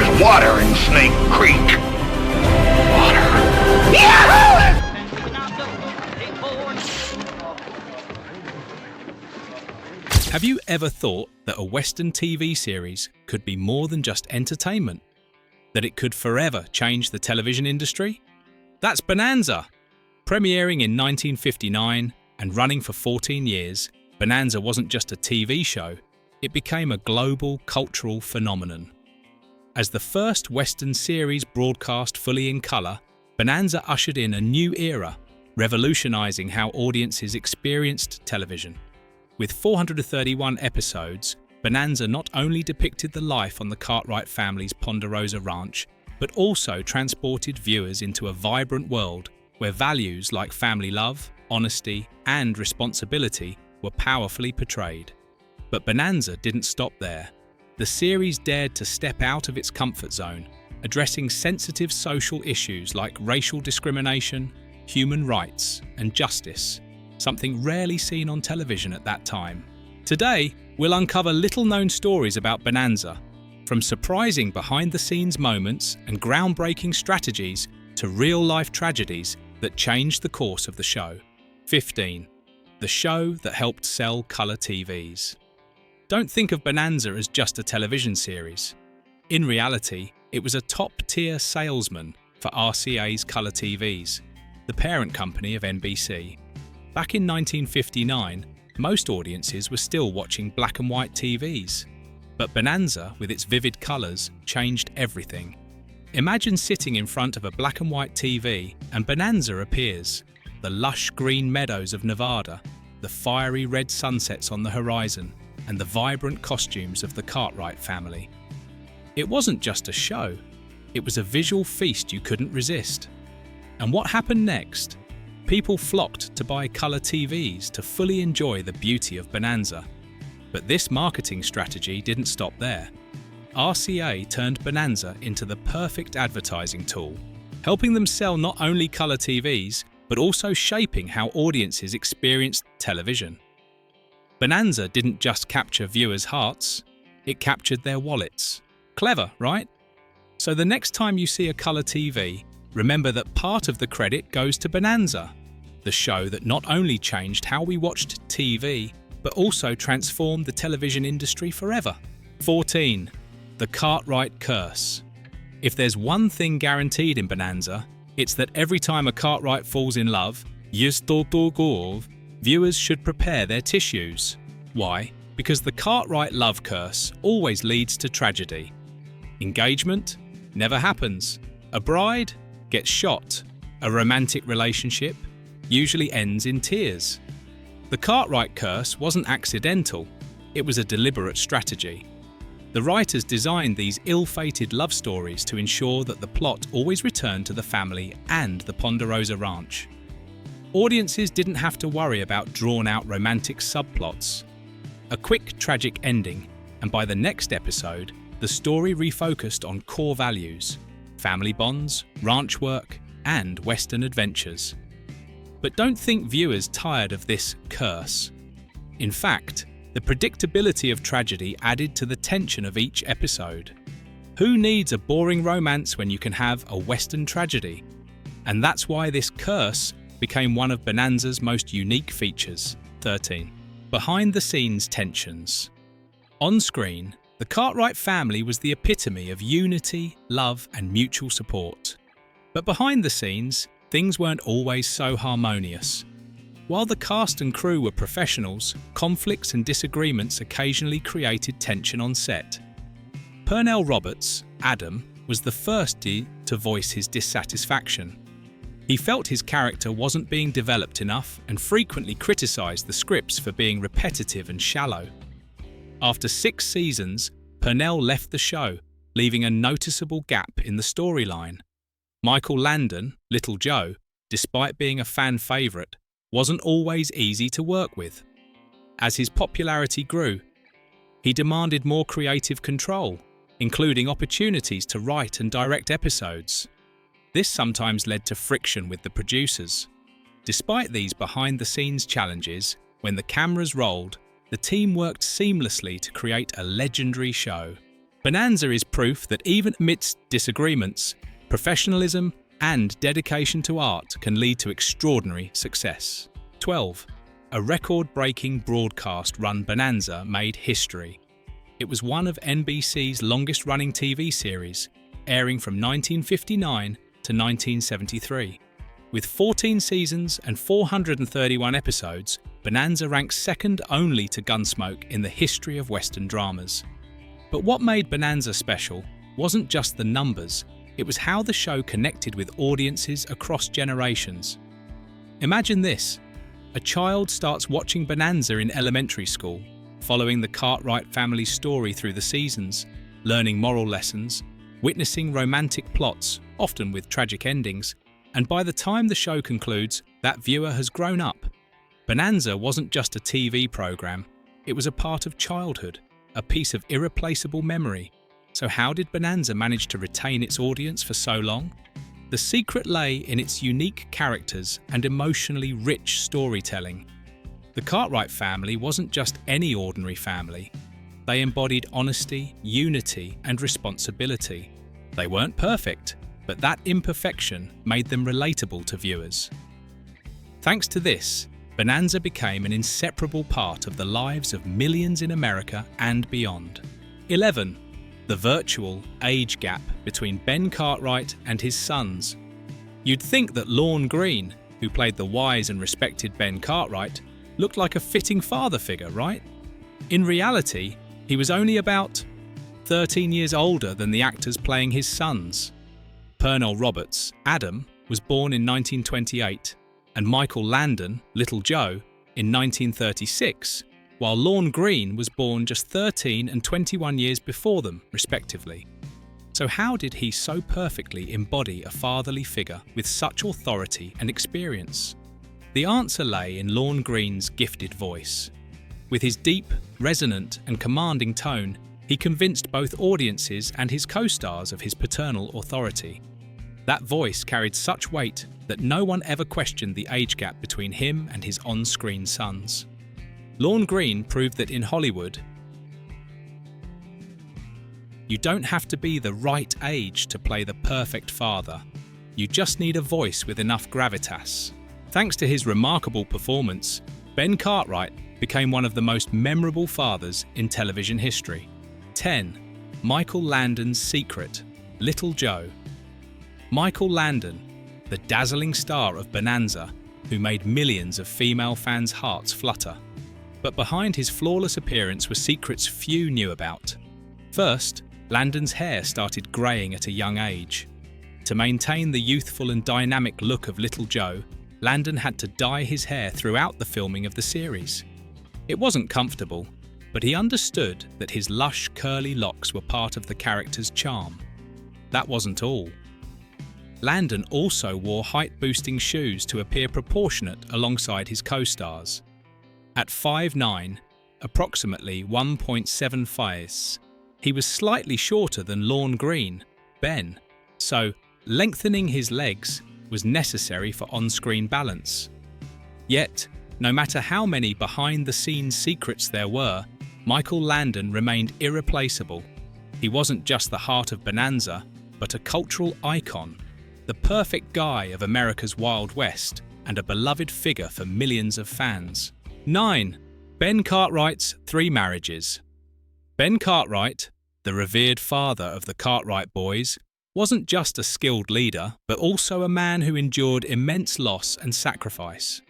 there's water in Snake Creek. Water. Yahoo! Have you ever thought that a Western TV series could be more than just entertainment? That it could forever change the television industry? That's Bonanza! Premiering in 1959 and running for 14 years, Bonanza wasn't just a TV show, it became a global cultural phenomenon. As the first Western series broadcast fully in colour, Bonanza ushered in a new era, revolutionising how audiences experienced television. With 431 episodes, Bonanza not only depicted the life on the Cartwright family's Ponderosa Ranch, but also transported viewers into a vibrant world where values like family love, honesty, and responsibility were powerfully portrayed. But Bonanza didn't stop there. The series dared to step out of its comfort zone, addressing sensitive social issues like racial discrimination, human rights, and justice, something rarely seen on television at that time. Today, we'll uncover little-known stories about Bonanza, from surprising behind-the-scenes moments and groundbreaking strategies to real-life tragedies that changed the course of the show. 15. The show that helped sell colour TVs. Don't think of Bonanza as just a television series. In reality, it was a top-tier salesman for RCA's colour TVs, the parent company of NBC. Back in 1959, most audiences were still watching black and white TVs. But Bonanza, with its vivid colours, changed everything. Imagine sitting in front of a black and white TV and Bonanza appears. The lush green meadows of Nevada, the fiery red sunsets on the horizon, and the vibrant costumes of the Cartwright family. It wasn't just a show, it was a visual feast you couldn't resist. And what happened next? People flocked to buy colour TVs to fully enjoy the beauty of Bonanza. But this marketing strategy didn't stop there. RCA turned Bonanza into the perfect advertising tool, helping them sell not only colour TVs, but also shaping how audiences experienced television. Bonanza didn't just capture viewers' hearts, it captured their wallets. Clever, right? So the next time you see a colour TV, remember that part of the credit goes to Bonanza, the show that not only changed how we watched TV, but also transformed the television industry forever. 14. The Cartwright Curse. If there's one thing guaranteed in Bonanza, it's that every time a Cartwright falls in love, viewers should prepare their tissues. Why? Because the Cartwright love curse always leads to tragedy. Engagement never happens. A bride gets shot. A romantic relationship usually ends in tears. The Cartwright curse wasn't accidental, it was a deliberate strategy. The writers designed these ill-fated love stories to ensure that the plot always returned to the family and the Ponderosa Ranch. Audiences didn't have to worry about drawn-out romantic subplots. A quick, tragic ending, and by the next episode, the story refocused on core values: family bonds, ranch work, and Western adventures. But don't think viewers tired of this curse. In fact, the predictability of tragedy added to the tension of each episode. Who needs a boring romance when you can have a Western tragedy? And that's why this curse became one of Bonanza's most unique features. 13. Behind-the-scenes tensions. On screen, the Cartwright family was the epitome of unity, love, and mutual support. But behind the scenes, things weren't always so harmonious. While the cast and crew were professionals, conflicts and disagreements occasionally created tension on set. Pernell Roberts, Adam, was the first to voice his dissatisfaction. He felt his character wasn't being developed enough and frequently criticised the scripts for being repetitive and shallow. After 6 seasons, Pernell left the show, leaving a noticeable gap in the storyline. Michael Landon, Little Joe, despite being a fan favourite, wasn't always easy to work with. As his popularity grew, he demanded more creative control, including opportunities to write and direct episodes. This sometimes led to friction with the producers. Despite these behind-the-scenes challenges, when the cameras rolled, the team worked seamlessly to create a legendary show. Bonanza is proof that even amidst disagreements, professionalism and dedication to art can lead to extraordinary success. 12. A record-breaking broadcast-run Bonanza made history. It was one of NBC's longest-running TV series, airing from 1959 to 1973. With 14 seasons and 431 episodes, Bonanza ranks second only to Gunsmoke in the history of Western dramas. But what made Bonanza special wasn't just the numbers, it was how the show connected with audiences across generations. Imagine this: a child starts watching Bonanza in elementary school, following the Cartwright family's story through the seasons, learning moral lessons, witnessing romantic plots, often with tragic endings, and by the time the show concludes, that viewer has grown up. Bonanza wasn't just a TV program, it was a part of childhood, a piece of irreplaceable memory. So how did Bonanza manage to retain its audience for so long? The secret lay in its unique characters and emotionally rich storytelling. The Cartwright family wasn't just any ordinary family. They embodied honesty, unity, and responsibility. They weren't perfect, but that imperfection made them relatable to viewers. Thanks to this, Bonanza became an inseparable part of the lives of millions in America and beyond. 11. The virtual age gap between Ben Cartwright and his sons. You'd think that Lorne Greene, who played the wise and respected Ben Cartwright, looked like a fitting father figure, right? In reality, he was only about 13 years older than the actors playing his sons. Pernell Roberts, Adam, was born in 1928, and Michael Landon, Little Joe, in 1936, while Lorne Greene was born just 13 and 21 years before them, respectively. So how did he so perfectly embody a fatherly figure with such authority and experience? The answer lay in Lorne Greene's gifted voice. With his deep, resonant and commanding tone, he convinced both audiences and his co-stars of his paternal authority. That voice carried such weight that no one ever questioned the age gap between him and his on-screen sons. Lorne Greene proved that in Hollywood, you don't have to be the right age to play the perfect father. You just need a voice with enough gravitas. Thanks to his remarkable performance, Ben Cartwright became one of the most memorable fathers in television history. 10. Michael Landon's secret, Little Joe. Michael Landon, the dazzling star of Bonanza, who made millions of female fans' hearts flutter. But behind his flawless appearance were secrets few knew about. First, Landon's hair started greying at a young age. To maintain the youthful and dynamic look of Little Joe, Landon had to dye his hair throughout the filming of the series. It wasn't comfortable, but he understood that his lush, curly locks were part of the character's charm. That wasn't all. Landon also wore height-boosting shoes to appear proportionate alongside his co-stars. At 5'9", approximately 1.75, he was slightly shorter than Lorne Greene, Ben, so lengthening his legs was necessary for on-screen balance. Yet, no matter how many behind-the-scenes secrets there were, Michael Landon remained irreplaceable. He wasn't just the heart of Bonanza, but a cultural icon, the perfect guy of America's Wild West, and a beloved figure for millions of fans. 9. Ben Cartwright's 3 marriages. Ben Cartwright, the revered father of the Cartwright boys, wasn't just a skilled leader, but also a man who endured immense loss and sacrifice.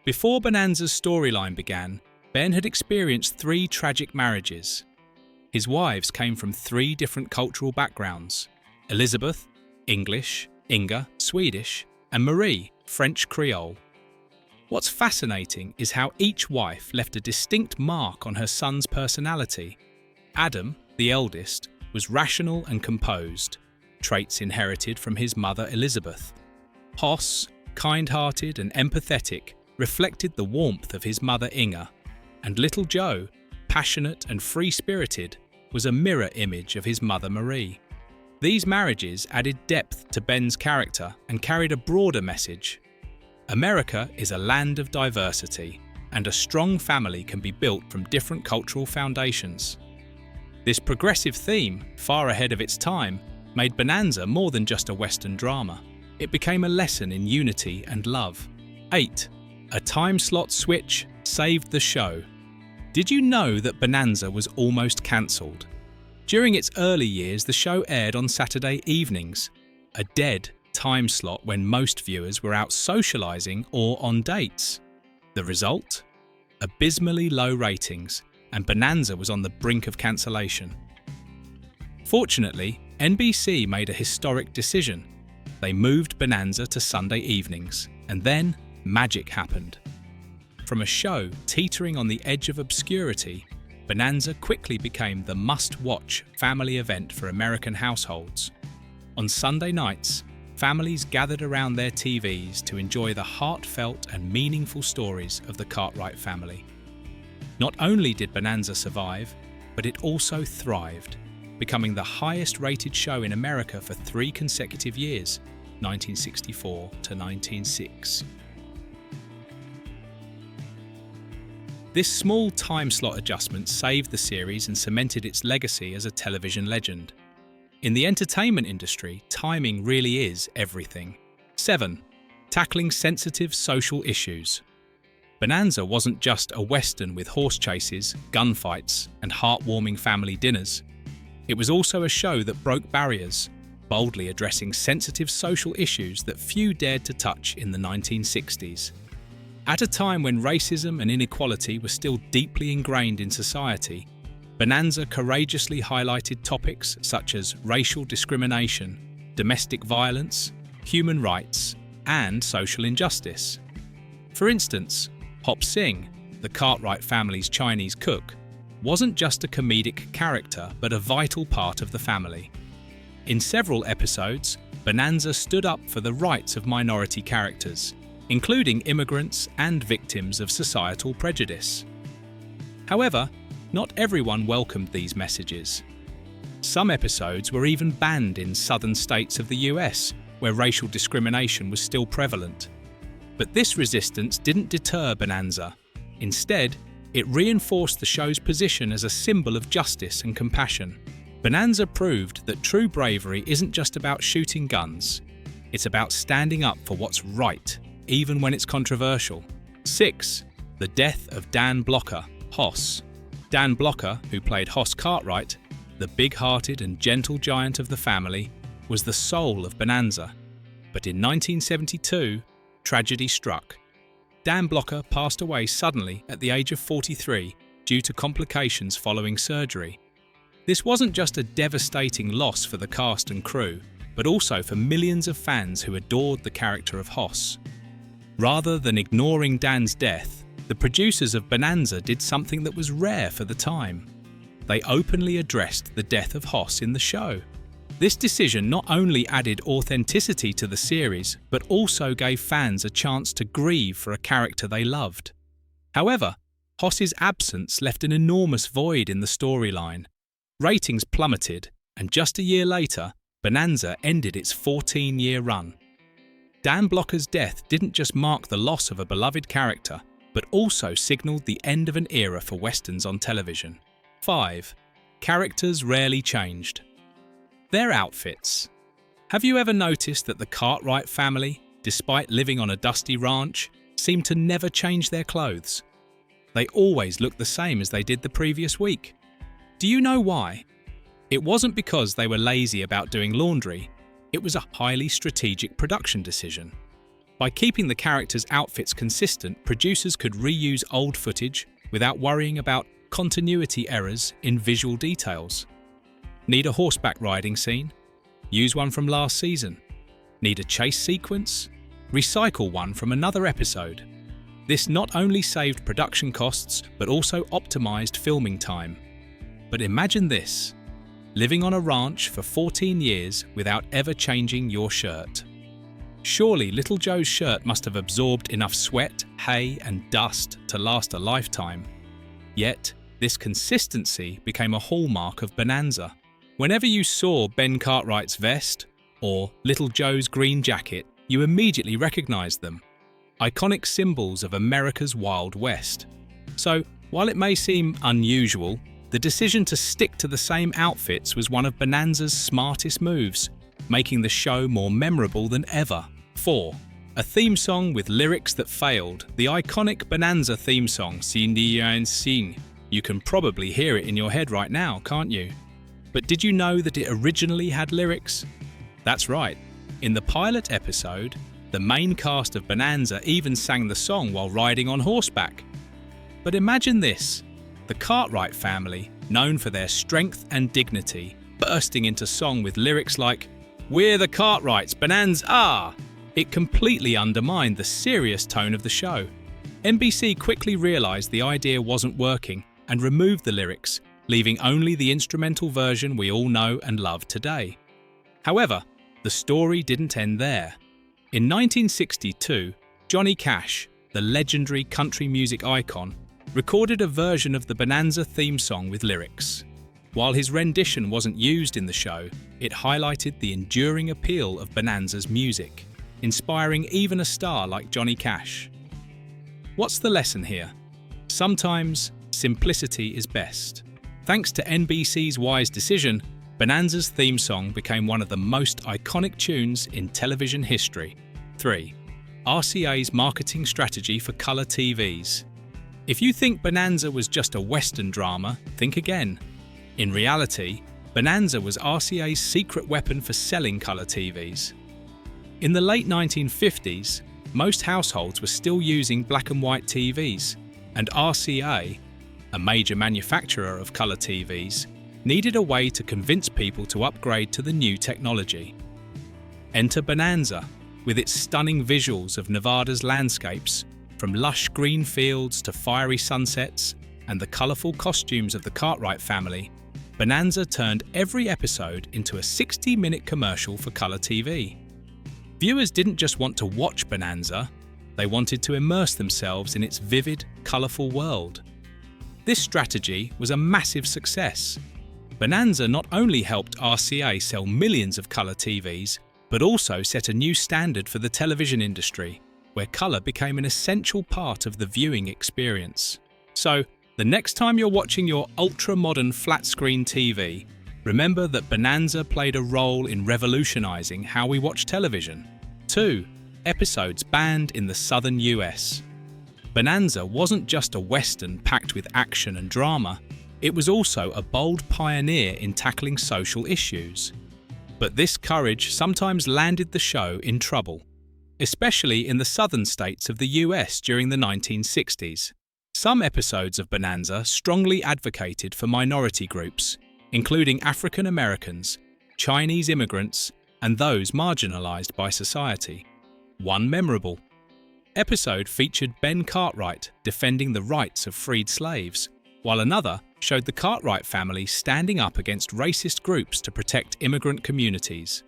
Before Bonanza's storyline began, Ben had experienced 3 tragic marriages. His wives came from 3 different cultural backgrounds: Elizabeth, English, Inga, Swedish, and Marie, French Creole. What's fascinating is how each wife left a distinct mark on her son's personality. Adam, the eldest, was rational and composed, traits inherited from his mother Elizabeth. Hoss, kind-hearted and empathetic, reflected the warmth of his mother Inga, and Little Joe, passionate and free-spirited, was a mirror image of his mother Marie. These marriages added depth to Ben's character and carried a broader message. America is a land of diversity, and a strong family can be built from different cultural foundations. This progressive theme, far ahead of its time, made Bonanza more than just a Western drama. It became a lesson in unity and love. 8. A time slot switch saved the show. Did you know that Bonanza was almost cancelled? During its early years, the show aired on Saturday evenings, a dead time slot when most viewers were out socialising or on dates. The result? Abysmally low ratings, and Bonanza was on the brink of cancellation. Fortunately, NBC made a historic decision. They moved Bonanza to Sunday evenings, and then magic happened. From a show teetering on the edge of obscurity, Bonanza quickly became the must-watch family event for American households. On Sunday nights, families gathered around their TVs to enjoy the heartfelt and meaningful stories of the Cartwright family. Not only did Bonanza survive, but it also thrived, becoming the highest-rated show in America for 3 consecutive years, 1964 to 1906. This small time slot adjustment saved the series and cemented its legacy as a television legend. In the entertainment industry, timing really is everything. 7. Tackling sensitive social issues. Bonanza wasn't just a Western with horse chases, gunfights, and heartwarming family dinners. It was also a show that broke barriers, boldly addressing sensitive social issues that few dared to touch in the 1960s. At a time when racism and inequality were still deeply ingrained in society, Bonanza courageously highlighted topics such as racial discrimination, domestic violence, human rights, and social injustice. For instance, Hop Sing, the Cartwright family's Chinese cook, wasn't just a comedic character but a vital part of the family. In several episodes, Bonanza stood up for the rights of minority characters, including immigrants and victims of societal prejudice. However, not everyone welcomed these messages. Some episodes were even banned in southern states of the US, where racial discrimination was still prevalent. But this resistance didn't deter Bonanza. Instead, it reinforced the show's position as a symbol of justice and compassion. Bonanza proved that true bravery isn't just about shooting guns. It's about standing up for what's right, even when it's controversial. 6. The death of Dan Blocker, Hoss. Dan Blocker, who played Hoss Cartwright, the big-hearted and gentle giant of the family, was the soul of Bonanza. But in 1972, tragedy struck. Dan Blocker passed away suddenly at the age of 43 due to complications following surgery. This wasn't just a devastating loss for the cast and crew, but also for millions of fans who adored the character of Hoss. Rather than ignoring Dan's death, the producers of Bonanza did something that was rare for the time. They openly addressed the death of Hoss in the show. This decision not only added authenticity to the series, but also gave fans a chance to grieve for a character they loved. However, Hoss's absence left an enormous void in the storyline. Ratings plummeted, and just a year later, Bonanza ended its 14-year run. Dan Blocker's death didn't just mark the loss of a beloved character, but also signalled the end of an era for Westerns on television. 5. Characters rarely changed. Their outfits. Have you ever noticed that the Cartwright family, despite living on a dusty ranch, seem to never change their clothes? They always look the same as they did the previous week. Do you know why? It wasn't because they were lazy about doing laundry. It was a highly strategic production decision. By keeping the characters' outfits consistent, producers could reuse old footage without worrying about continuity errors in visual details. Need a horseback riding scene? Use one from last season. Need a chase sequence? Recycle one from another episode. This not only saved production costs, but also optimized filming time. But imagine this: living on a ranch for 14 years without ever changing your shirt. Surely Little Joe's shirt must have absorbed enough sweat, hay, and dust to last a lifetime. Yet, this consistency became a hallmark of Bonanza. Whenever you saw Ben Cartwright's vest or Little Joe's green jacket, you immediately recognized them. Iconic symbols of America's Wild West. So, while it may seem unusual, The decision to stick to the same outfits was one of Bonanza's smartest moves, making the show more memorable than ever. 4. A theme song with lyrics that failed. The iconic Bonanza theme song, Sin Dian Sing. You can probably hear it in your head right now, can't you? But did you know that it originally had lyrics? That's right. In the pilot episode, the main cast of Bonanza even sang the song while riding on horseback. But imagine this. The Cartwright family, known for their strength and dignity, bursting into song with lyrics like, "We're the Cartwrights, Bonanza!" It completely undermined the serious tone of the show. NBC quickly realised the idea wasn't working and removed the lyrics, leaving only the instrumental version we all know and love today. However, the story didn't end there. In 1962, Johnny Cash, the legendary country music icon, recorded a version of the Bonanza theme song with lyrics. While his rendition wasn't used in the show, it highlighted the enduring appeal of Bonanza's music, inspiring even a star like Johnny Cash. What's the lesson here? Sometimes simplicity is best. Thanks to NBC's wise decision, Bonanza's theme song became one of the most iconic tunes in television history. 3. RCA's marketing strategy for colour TVs. If you think Bonanza was just a Western drama, think again. In reality, Bonanza was RCA's secret weapon for selling colour TVs. In the late 1950s, most households were still using black and white TVs, and RCA, a major manufacturer of colour TVs, needed a way to convince people to upgrade to the new technology. Enter Bonanza, with its stunning visuals of Nevada's landscapes, from lush green fields to fiery sunsets, and the colourful costumes of the Cartwright family. Bonanza turned every episode into a 60-minute commercial for colour TV. Viewers didn't just want to watch Bonanza, they wanted to immerse themselves in its vivid, colourful world. This strategy was a massive success. Bonanza not only helped RCA sell millions of colour TVs, but also set a new standard for the television industry, where colour became an essential part of the viewing experience. So, the next time you're watching your ultra-modern flat-screen TV, remember that Bonanza played a role in revolutionising how we watch television. 2. Episodes banned in the southern US. Bonanza wasn't just a Western packed with action and drama, it was also a bold pioneer in tackling social issues. But this courage sometimes landed the show in trouble, especially in the southern states of the US during the 1960s. Some episodes of Bonanza strongly advocated for minority groups, including African Americans, Chinese immigrants, and those marginalized by society. One memorable episode featured Ben Cartwright defending the rights of freed slaves, while another showed the Cartwright family standing up against racist groups to protect immigrant communities.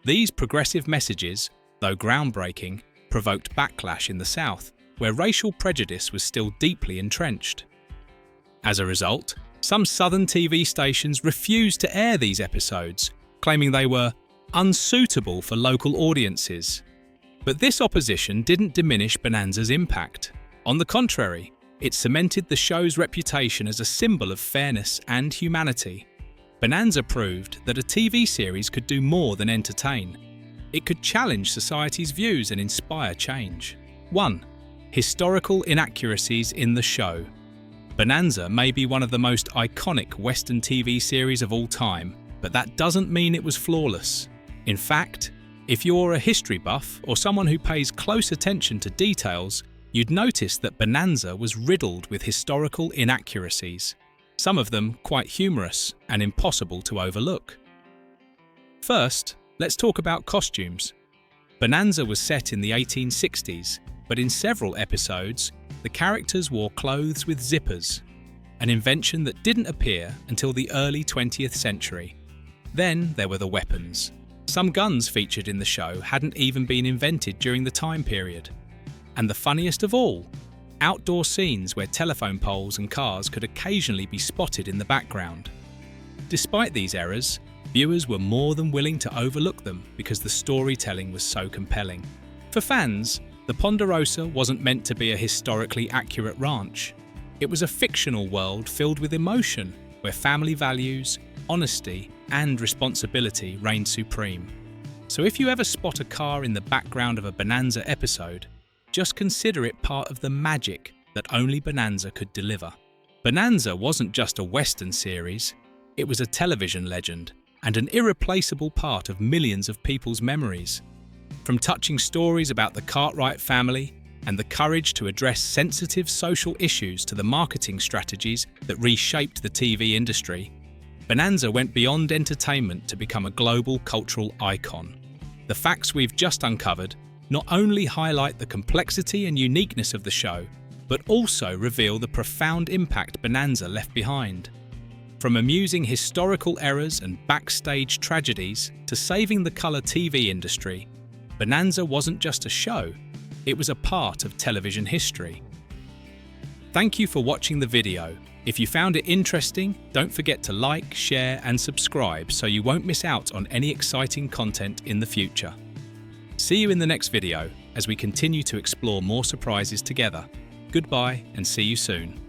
These progressive messages, though groundbreaking, provoked backlash in the South, where racial prejudice was still deeply entrenched. As a result, some southern TV stations refused to air these episodes, claiming they were unsuitable for local audiences. But this opposition didn't diminish Bonanza's impact. On the contrary, it cemented the show's reputation as a symbol of fairness and humanity. Bonanza proved that a TV series could do more than entertain. It could challenge society's views and inspire change. 1. Historical inaccuracies in the show. Bonanza may be one of the most iconic Western TV series of all time, but that doesn't mean it was flawless. In fact, if you're a history buff or someone who pays close attention to details, you'd notice that Bonanza was riddled with historical inaccuracies, some of them quite humorous and impossible to overlook. First, let's talk about costumes. Bonanza was set in the 1860s, but in several episodes, the characters wore clothes with zippers, an invention that didn't appear until the early 20th century. Then there were the weapons. Some guns featured in the show hadn't even been invented during the time period. And the funniest of all, outdoor scenes where telephone poles and cars could occasionally be spotted in the background. Despite these errors, viewers were more than willing to overlook them because the storytelling was so compelling. For fans, the Ponderosa wasn't meant to be a historically accurate ranch. It was a fictional world filled with emotion, where family values, honesty, and responsibility reigned supreme. So if you ever spot a car in the background of a Bonanza episode, just consider it part of the magic that only Bonanza could deliver. Bonanza wasn't just a Western series, it was a television legend and an irreplaceable part of millions of people's memories. From touching stories about the Cartwright family and the courage to address sensitive social issues to the marketing strategies that reshaped the TV industry, Bonanza went beyond entertainment to become a global cultural icon. The facts we've just uncovered not only highlight the complexity and uniqueness of the show, but also reveal the profound impact Bonanza left behind. From amusing historical errors and backstage tragedies to saving the colour TV industry, Bonanza wasn't just a show, it was a part of television history. Thank you for watching the video. If you found it interesting, don't forget to like, share and subscribe so you won't miss out on any exciting content in the future. See you in the next video as we continue to explore more surprises together. Goodbye and see you soon.